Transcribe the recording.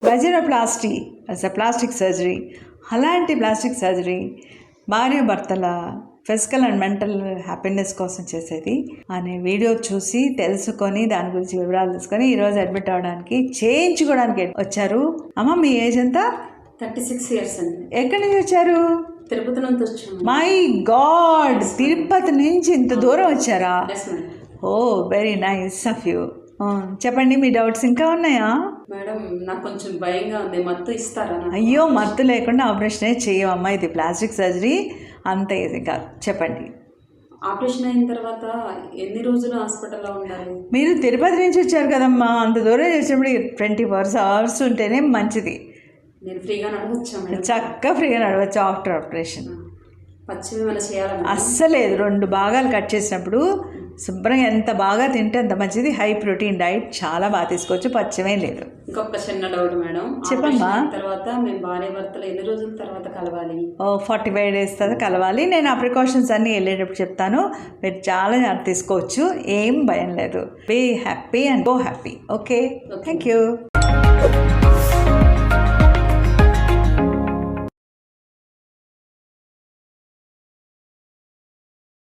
వెజినోప్లాస్టీ అస్ అ plastic surgery. అలాంటి plastic surgery భార్య భర్తల ఫిజికల్ అండ్ మెంటల్ హ్యాపీనెస్ కోసం చేసేది అనే వీడియో చూసి తెలుసుకొని దాని గురించి వివరాలు తెలుసుకొని ఈరోజు అడ్మిట్ అవ్వడానికి చేయించుకోవడానికి వచ్చారు. అమ్మ మీ ఏజ్ ఎంత? 36 years అండి. ఎక్కడి నుంచి వచ్చారు? తిరుపతి నుంచి వచ్చాము. మై గాడ్, తిరుపతి నుంచి ఇంత దూరం వచ్చారా? ఓ వెరీ నైస్ ఆఫ్ యూ. చెప్పండి, మీ డౌట్స్ ఇంకా ఉన్నాయా? మేడం నాకు కొంచెం భయంగా ఉంది, మత్తు ఇస్తారా? అయ్యో, మత్తు లేకుండా ఆపరేషనే చేయమమ్మా, ఇది ప్లాస్టిక్ సర్జరీ, అంత ఇది కాదు. చెప్పండి, ఆపరేషన్ అయిన తర్వాత ఎన్ని రోజులు హాస్పిటల్లో ఉండాలి? మీరు తిరుపతి నుంచి వచ్చారు కదమ్మా, అంత దూరం చేసినప్పుడు 24 hours ఉంటేనే మంచిది. నేను ఫ్రీగా నడవచ్చా? చక్కగా ఫ్రీగా నడవచ్చు ఆఫ్టర్ ఆపరేషన్. పచ్చిమి ఏమైనా చేయాలి? అస్సలేదు, 2 భాగాలు కట్ చేసినప్పుడు శుభ్రంగా ఎంత బాగా తింటే అంత మంచిది. హై ప్రోటీన్ డైట్ చాలా బాగా తీసుకోవచ్చు, పచ్చమే లేదు. ఇంకొక చిన్న డౌట్ మేడం, చెప్పమ్మా. తర్వాత మేము భార్య భర్తలు ఎన్ని రోజుల తర్వాత కలవాలి? 45 days తర్వాత కలవాలి. నేను ఆ ప్రికాషన్స్ అన్నీ వెళ్ళేటప్పుడు చెప్తాను, మీరు చాలా జాగ్రత్త తీసుకోవచ్చు, ఏం భయం లేదు. Be happy and go happy. Okay, thank you.